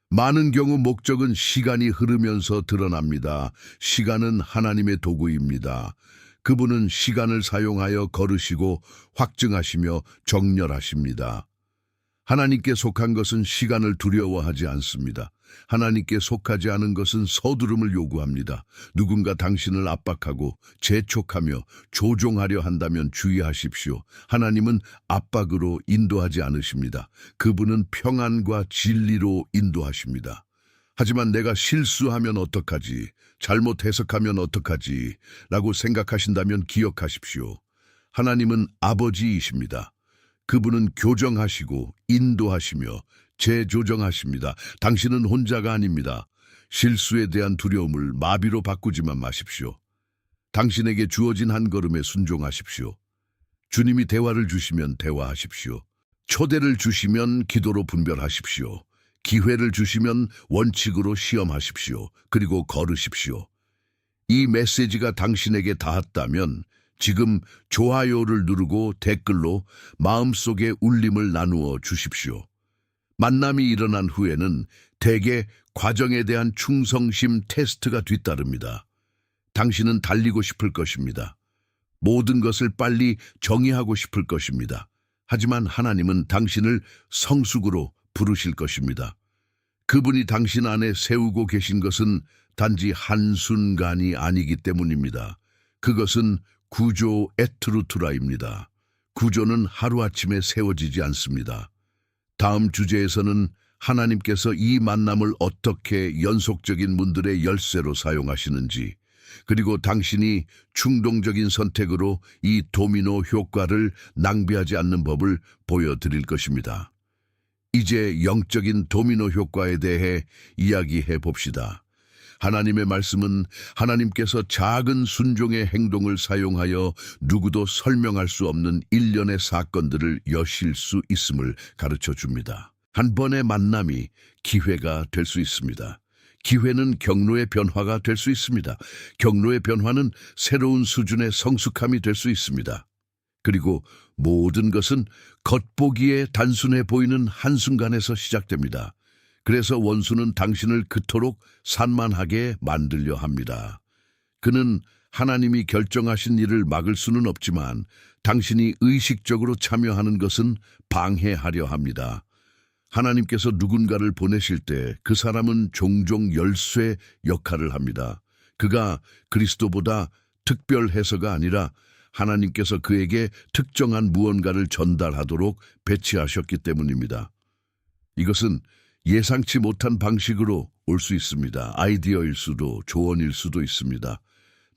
많은 경우 목적은 시간이 흐르면서 드러납니다. 시간은 하나님의 도구입니다. 그분은 시간을 사용하여 거르시고 확증하시며 정렬하십니다. 하나님께 속한 것은 시간을 두려워하지 않습니다. 하나님께 속하지 않은 것은 서두름을 요구합니다. 누군가 당신을 압박하고 재촉하며 조종하려 한다면 주의하십시오. 하나님은 압박으로 인도하지 않으십니다. 그분은 평안과 진리로 인도하십니다. 하지만 내가 실수하면 어떡하지? 잘못 해석하면 어떡하지? 라고 생각하신다면 기억하십시오. 하나님은 아버지이십니다. 그분은 교정하시고 인도하시며 재조정하십니다. 당신은 혼자가 아닙니다. 실수에 대한 두려움을 마비로 바꾸지만 마십시오. 당신에게 주어진 한 걸음에 순종하십시오. 주님이 대화를 주시면 대화하십시오. 초대를 주시면 기도로 분별하십시오. 기회를 주시면 원칙으로 시험하십시오. 그리고 걸으십시오. 이 메시지가 당신에게 닿았다면 지금 좋아요를 누르고 댓글로 마음속의 울림을 나누어 주십시오. 만남이 일어난 후에는 대개 과정에 대한 충성심 테스트가 뒤따릅니다. 당신은 달리고 싶을 것입니다. 모든 것을 빨리 정의하고 싶을 것입니다. 하지만 하나님은 당신을 성숙으로 부르실 것입니다. 그분이 당신 안에 세우고 계신 것은 단지 한순간이 아니기 때문입니다. 그것은 구조 에트루트라입니다. 구조는 하루아침에 세워지지 않습니다. 다음 주제에서는 하나님께서 이 만남을 어떻게 연속적인 문들의 열쇠로 사용하시는지, 그리고 당신이 충동적인 선택으로 이 도미노 효과를 낭비하지 않는 법을 보여드릴 것입니다. 이제 영적인 도미노 효과에 대해 이야기해 봅시다. 하나님의 말씀은 하나님께서 작은 순종의 행동을 사용하여 누구도 설명할 수 없는 일련의 사건들을 여실 수 있음을 가르쳐 줍니다. 한 번의 만남이 기회가 될 수 있습니다. 기회는 경로의 변화가 될 수 있습니다. 경로의 변화는 새로운 수준의 성숙함이 될 수 있습니다. 그리고 모든 것은 겉보기에 단순해 보이는 한순간에서 시작됩니다. 그래서 원수는 당신을 그토록 산만하게 만들려 합니다. 그는 하나님이 결정하신 일을 막을 수는 없지만 당신이 의식적으로 참여하는 것은 방해하려 합니다. 하나님께서 누군가를 보내실 때 그 사람은 종종 열쇠 역할을 합니다. 그가 그리스도보다 특별해서가 아니라 하나님께서 그에게 특정한 무언가를 전달하도록 배치하셨기 때문입니다. 이것은 예상치 못한 방식으로 올 수 있습니다. 아이디어일 수도 조언일 수도 있습니다.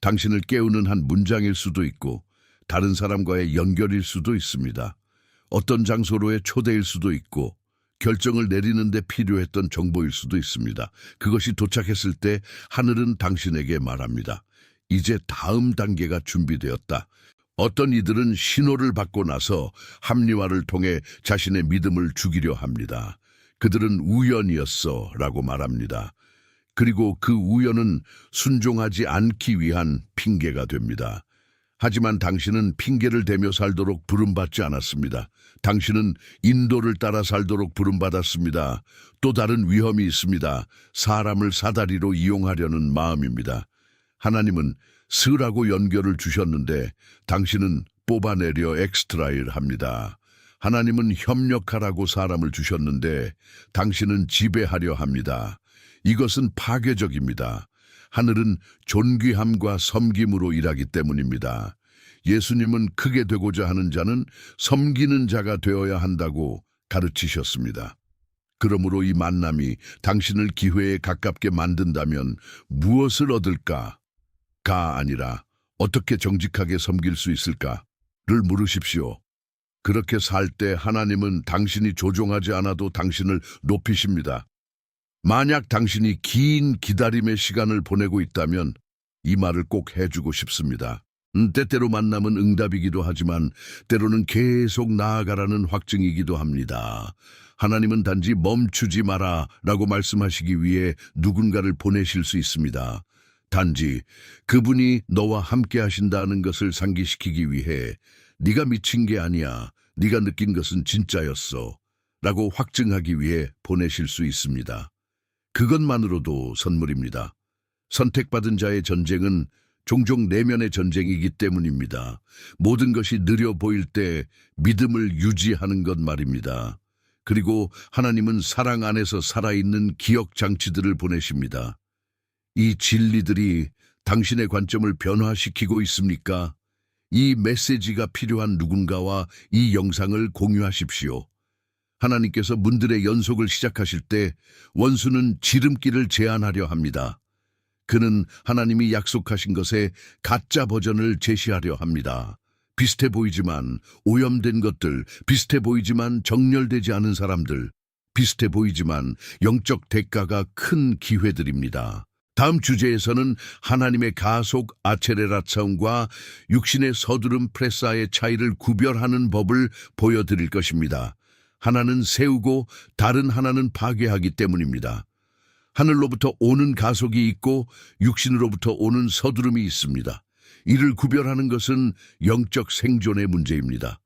당신을 깨우는 한 문장일 수도 있고 다른 사람과의 연결일 수도 있습니다. 어떤 장소로의 초대일 수도 있고 결정을 내리는 데 필요했던 정보일 수도 있습니다. 그것이 도착했을 때 하늘은 당신에게 말합니다. 이제 다음 단계가 준비되었다. 어떤 이들은 신호를 받고 나서 합리화를 통해 자신의 믿음을 죽이려 합니다. 그들은 우연이었어 라고 말합니다. 그리고 그 우연은 순종하지 않기 위한 핑계가 됩니다. 하지만 당신은 핑계를 대며 살도록 부름받지 않았습니다. 당신은 인도를 따라 살도록 부름받았습니다. 또 다른 위험이 있습니다. 사람을 사다리로 이용하려는 마음입니다. 하나님은 스라고 연결을 주셨는데 당신은 뽑아내려 엑스트라일 합니다. 하나님은 협력하라고 사람을 주셨는데 당신은 지배하려 합니다. 이것은 파괴적입니다. 하늘은 존귀함과 섬김으로 일하기 때문입니다. 예수님은 크게 되고자 하는 자는 섬기는 자가 되어야 한다고 가르치셨습니다. 그러므로 이 만남이 당신을 기회에 가깝게 만든다면 무엇을 얻을까? 가 아니라 어떻게 정직하게 섬길 수 있을까를 물으십시오. 그렇게 살 때 하나님은 당신이 조종하지 않아도 당신을 높이십니다. 만약 당신이 긴 기다림의 시간을 보내고 있다면 이 말을 꼭 해주고 싶습니다. 때때로 만남은 응답이기도 하지만 때로는 계속 나아가라는 확증이기도 합니다. 하나님은 단지 멈추지 마라 라고 말씀하시기 위해 누군가를 보내실 수 있습니다. 단지 그분이 너와 함께 하신다는 것을 상기시키기 위해 네가 미친 게 아니야. 네가 느낀 것은 진짜였어. 라고 확증하기 위해 보내실 수 있습니다. 그것만으로도 선물입니다. 선택받은 자의 전쟁은 종종 내면의 전쟁이기 때문입니다. 모든 것이 느려 보일 때 믿음을 유지하는 것 말입니다. 그리고 하나님은 사랑 안에서 살아있는 기억 장치들을 보내십니다. 이 진리들이 당신의 관점을 변화시키고 있습니까? 이 메시지가 필요한 누군가와 이 영상을 공유하십시오. 하나님께서 문들의 연속을 시작하실 때 원수는 지름길을 제안하려 합니다. 그는 하나님이 약속하신 것의 가짜 버전을 제시하려 합니다. 비슷해 보이지만 오염된 것들, 비슷해 보이지만 정렬되지 않은 사람들, 비슷해 보이지만 영적 대가가 큰 기회들입니다. 다음 주제에서는 하나님의 가속 아체레라 차움과 육신의 서두름 프레사의 차이를 구별하는 법을 보여드릴 것입니다. 하나는 세우고 다른 하나는 파괴하기 때문입니다. 하늘로부터 오는 가속이 있고 육신으로부터 오는 서두름이 있습니다. 이를 구별하는 것은 영적 생존의 문제입니다.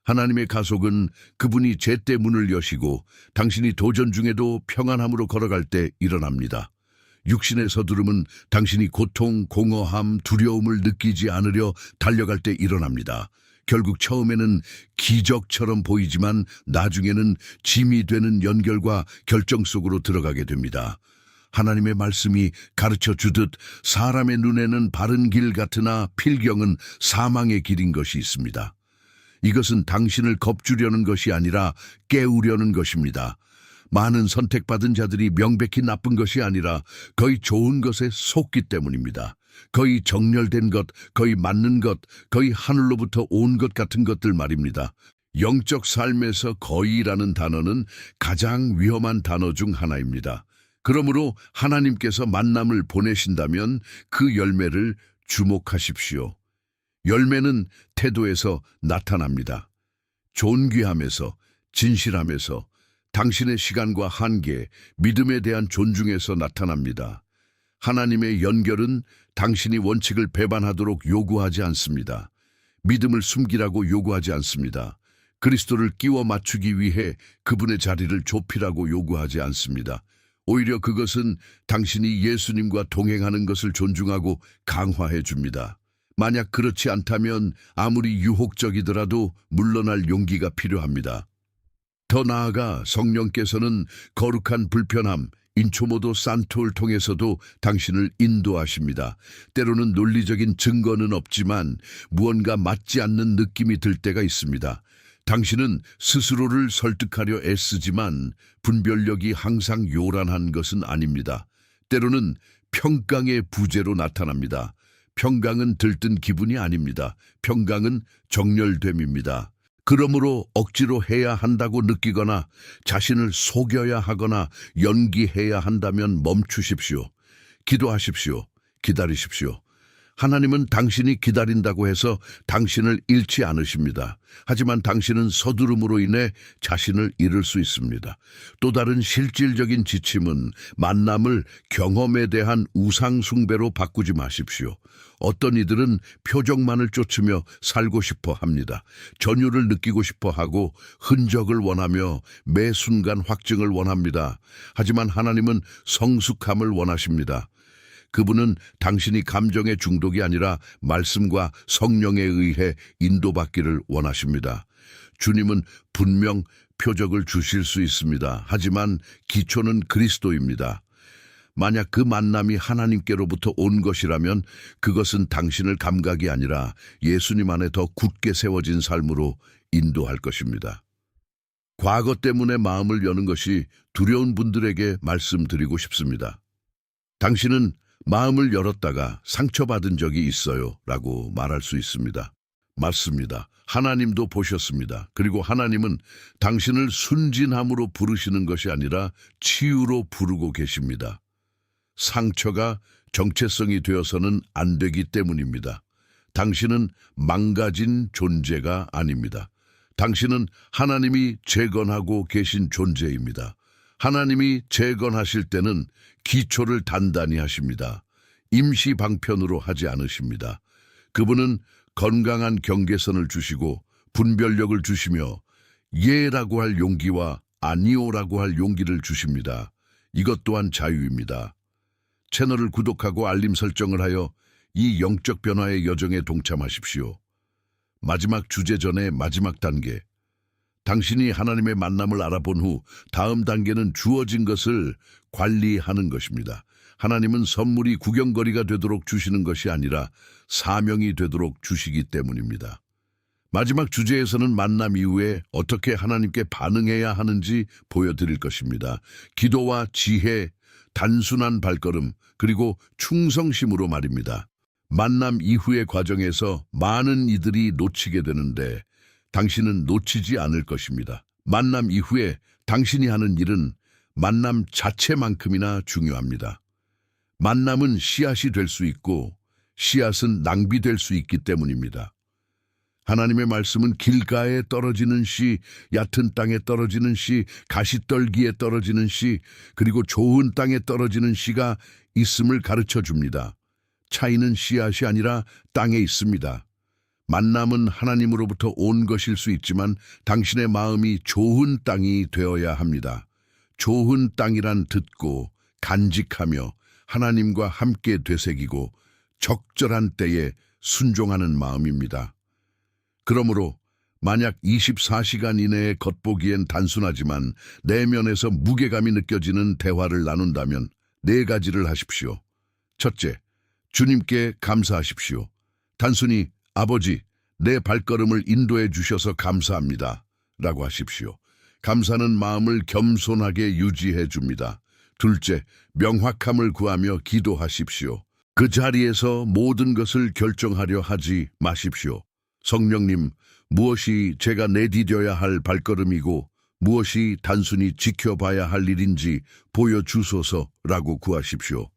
하나님의 가속은 그분이 제때 문을 여시고 당신이 도전 중에도 평안함으로 걸어갈 때 일어납니다. 육신의 서두름은 당신이 고통, 공허함, 두려움을 느끼지 않으려 달려갈 때 일어납니다. 결국 처음에는 기적처럼 보이지만 나중에는 짐이 되는 연결과 결정 속으로 들어가게 됩니다. 하나님의 말씀이 가르쳐 주듯 사람의 눈에는 바른 길 같으나 필경은 사망의 길인 것이 있습니다. 이것은 당신을 겁주려는 것이 아니라 깨우려는 것입니다. 많은 선택받은 자들이 명백히 나쁜 것이 아니라 거의 좋은 것에 속기 때문입니다. 거의 정렬된 것, 거의 맞는 것, 거의 하늘로부터 온 것 같은 것들 말입니다. 영적 삶에서 거의라는 단어는 가장 위험한 단어 중 하나입니다. 그러므로 하나님께서 만남을 보내신다면 그 열매를 주목하십시오. 열매는 태도에서 나타납니다. 존귀함에서, 진실함에서, 당신의 시간과 한계, 믿음에 대한 존중에서 나타납니다. 하나님의 연결은 당신이 원칙을 배반하도록 요구하지 않습니다. 믿음을 숨기라고 요구하지 않습니다. 그리스도를 끼워 맞추기 위해 그분의 자리를 좁히라고 요구하지 않습니다. 오히려 그것은 당신이 예수님과 동행하는 것을 존중하고 강화해 줍니다. 만약 그렇지 않다면 아무리 유혹적이더라도 물러날 용기가 필요합니다. 더 나아가 성령께서는 거룩한 불편함, 인초모도 산토를 통해서도 당신을 인도하십니다. 때로는 논리적인 증거는 없지만 무언가 맞지 않는 느낌이 들 때가 있습니다. 당신은 스스로를 설득하려 애쓰지만 분별력이 항상 요란한 것은 아닙니다. 때로는 평강의 부재로 나타납니다. 평강은 들뜬 기분이 아닙니다. 평강은 정렬됨입니다. 그러므로 억지로 해야 한다고 느끼거나 자신을 속여야 하거나 연기해야 한다면 멈추십시오. 기도하십시오. 기다리십시오. 하나님은 당신이 기다린다고 해서 당신을 잃지 않으십니다. 하지만 당신은 서두름으로 인해 자신을 잃을 수 있습니다. 또 다른 실질적인 지침은 만남을 경험에 대한 우상 숭배로 바꾸지 마십시오. 어떤 이들은 표적만을 쫓으며 살고 싶어 합니다. 전율을 느끼고 싶어 하고 흔적을 원하며 매 순간 확증을 원합니다. 하지만 하나님은 성숙함을 원하십니다. 그분은 당신이 감정의 중독이 아니라 말씀과 성령에 의해 인도받기를 원하십니다. 주님은 분명 표적을 주실 수 있습니다. 하지만 기초는 그리스도입니다. 만약 그 만남이 하나님께로부터 온 것이라면 그것은 당신을 감각이 아니라 예수님 안에 더 굳게 세워진 삶으로 인도할 것입니다. 과거 때문에 마음을 여는 것이 두려운 분들에게 말씀드리고 싶습니다. 당신은 마음을 열었다가 상처받은 적이 있어요 라고 말할 수 있습니다. 맞습니다. 하나님도 보셨습니다. 그리고 하나님은 당신을 순진함으로 부르시는 것이 아니라 치유로 부르고 계십니다. 상처가 정체성이 되어서는 안 되기 때문입니다. 당신은 망가진 존재가 아닙니다. 당신은 하나님이 재건하고 계신 존재입니다. 하나님이 재건하실 때는 기초를 단단히 하십니다. 임시 방편으로 하지 않으십니다. 그분은 건강한 경계선을 주시고 분별력을 주시며 예라고 할 용기와 아니오라고 할 용기를 주십니다. 이것 또한 자유입니다. 채널을 구독하고 알림 설정을 하여 이 영적 변화의 여정에 동참하십시오. 마지막 주제 전의 마지막 단계. 당신이 하나님의 만남을 알아본 후 다음 단계는 주어진 것을 관리하는 것입니다. 하나님은 선물이 구경거리가 되도록 주시는 것이 아니라 사명이 되도록 주시기 때문입니다. 마지막 주제에서는 만남 이후에 어떻게 하나님께 반응해야 하는지 보여드릴 것입니다. 기도와 지혜, 단순한 발걸음, 그리고 충성심으로 말입니다. 만남 이후의 과정에서 많은 이들이 놓치게 되는데 당신은 놓치지 않을 것입니다. 만남 이후에 당신이 하는 일은 만남 자체만큼이나 중요합니다. 만남은 씨앗이 될 수 있고 씨앗은 낭비될 수 있기 때문입니다. 하나님의 말씀은 길가에 떨어지는 씨, 얕은 땅에 떨어지는 씨, 가시떨기에 떨어지는 씨, 그리고 좋은 땅에 떨어지는 씨가 있음을 가르쳐 줍니다. 차이는 씨앗이 아니라 땅에 있습니다. 만남은 하나님으로부터 온 것일 수 있지만 당신의 마음이 좋은 땅이 되어야 합니다. 좋은 땅이란 듣고 간직하며 하나님과 함께 되새기고 적절한 때에 순종하는 마음입니다. 그러므로 만약 24시간 이내에 겉보기엔 단순하지만 내면에서 무게감이 느껴지는 대화를 나눈다면 4가지를 하십시오. 첫째, 주님께 감사하십시오. 단순히 아버지, 내 발걸음을 인도해 주셔서 감사합니다. 라고 하십시오. 감사는 마음을 겸손하게 유지해 줍니다. 둘째, 명확함을 구하며 기도하십시오. 그 자리에서 모든 것을 결정하려 하지 마십시오. 성령님, 무엇이 제가 내디뎌야 할 발걸음이고 무엇이 단순히 지켜봐야 할 일인지 보여주소서라고 구하십시오.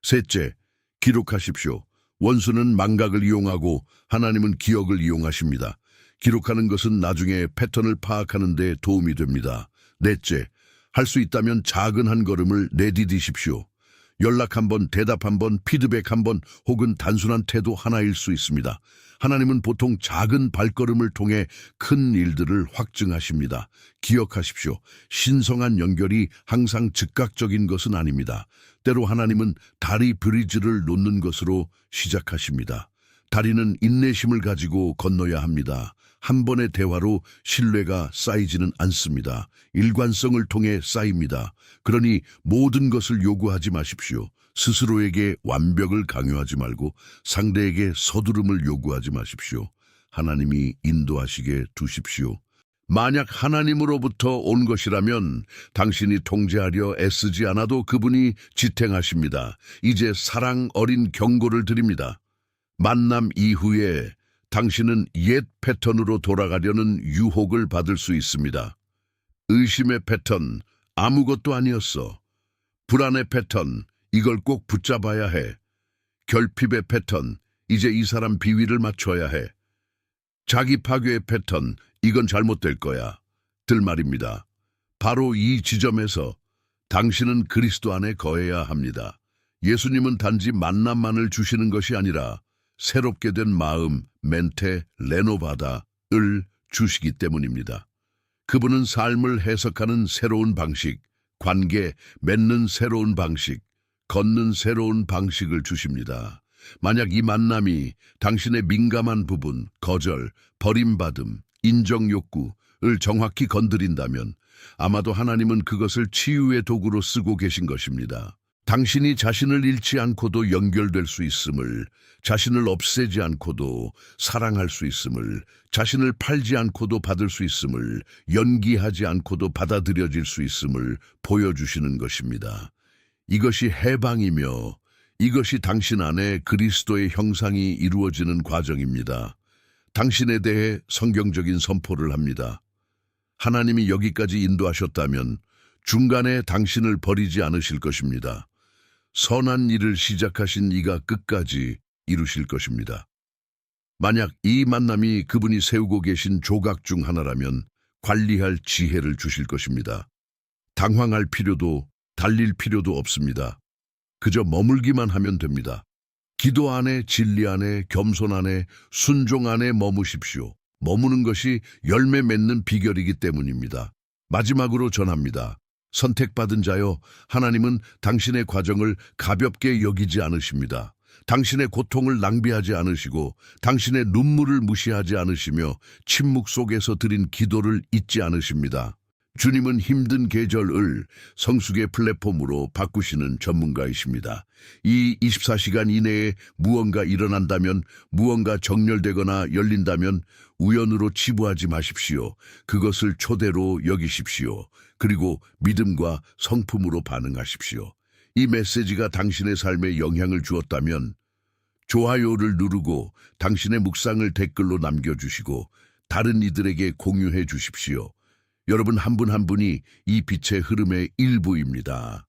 셋째, 기록하십시오. 원수는 망각을 이용하고 하나님은 기억을 이용하십니다. 기록하는 것은 나중에 패턴을 파악하는 데 도움이 됩니다. 넷째, 할 수 있다면 작은 한 걸음을 내디디십시오. 연락 한 번, 대답 한 번, 피드백 한 번, 혹은 단순한 태도 하나일 수 있습니다. 하나님은 보통 작은 발걸음을 통해 큰 일들을 확증하십니다. 기억하십시오. 신성한 연결이 항상 즉각적인 것은 아닙니다. 때로 하나님은 다리 브리지를 놓는 것으로 시작하십니다. 다리는 인내심을 가지고 건너야 합니다. 한 번의 대화로 신뢰가 쌓이지는 않습니다. 일관성을 통해 쌓입니다. 그러니 모든 것을 요구하지 마십시오. 스스로에게 완벽을 강요하지 말고 상대에게 서두름을 요구하지 마십시오. 하나님이 인도하시게 두십시오. 만약 하나님으로부터 온 것이라면 당신이 통제하려 애쓰지 않아도 그분이 지탱하십니다. 이제 사랑 어린 경고를 드립니다. 만남 이후에 당신은 옛 패턴으로 돌아가려는 유혹을 받을 수 있습니다. 의심의 패턴, 아무것도 아니었어. 불안의 패턴, 이걸 꼭 붙잡아야 해. 결핍의 패턴, 이제 이 사람 비위를 맞춰야 해. 자기 파괴의 패턴, 이건 잘못될 거야. 들 말입니다. 바로 이 지점에서 당신은 그리스도 안에 거해야 합니다. 예수님은 단지 만남만을 주시는 것이 아니라 새롭게 된 마음, 멘테, 레노바다를 주시기 때문입니다. 그분은 삶을 해석하는 새로운 방식, 관계, 맺는 새로운 방식, 걷는 새로운 방식을 주십니다. 만약 이 만남이 당신의 민감한 부분, 거절, 버림받음, 인정욕구를 정확히 건드린다면 아마도 하나님은 그것을 치유의 도구로 쓰고 계신 것입니다. 당신이 자신을 잃지 않고도 연결될 수 있음을, 자신을 없애지 않고도 사랑할 수 있음을, 자신을 팔지 않고도 받을 수 있음을, 연기하지 않고도 받아들여질 수 있음을 보여주시는 것입니다. 이것이 해방이며 이것이 당신 안에 그리스도의 형상이 이루어지는 과정입니다. 당신에 대해 성경적인 선포를 합니다. 하나님이 여기까지 인도하셨다면 중간에 당신을 버리지 않으실 것입니다. 선한 일을 시작하신 이가 끝까지 이루실 것입니다. 만약 이 만남이 그분이 세우고 계신 조각 중 하나라면 관리할 지혜를 주실 것입니다. 당황할 필요도 달릴 필요도 없습니다. 그저 머물기만 하면 됩니다. 기도 안에, 진리 안에, 겸손 안에, 순종 안에 머무십시오. 머무는 것이 열매 맺는 비결이기 때문입니다. 마지막으로 전합니다. 선택받은 자여, 하나님은 당신의 과정을 가볍게 여기지 않으십니다. 당신의 고통을 낭비하지 않으시고 당신의 눈물을 무시하지 않으시며 침묵 속에서 드린 기도를 잊지 않으십니다. 주님은 힘든 계절을 성숙의 플랫폼으로 바꾸시는 전문가이십니다. 이 24시간 이내에 무언가 일어난다면, 무언가 정렬되거나 열린다면 우연으로 치부하지 마십시오. 그것을 초대로 여기십시오. 그리고 믿음과 성품으로 반응하십시오. 이 메시지가 당신의 삶에 영향을 주었다면 좋아요를 누르고 당신의 묵상을 댓글로 남겨주시고 다른 이들에게 공유해 주십시오. 여러분 한 분 한 분이 이 빛의 흐름의 일부입니다.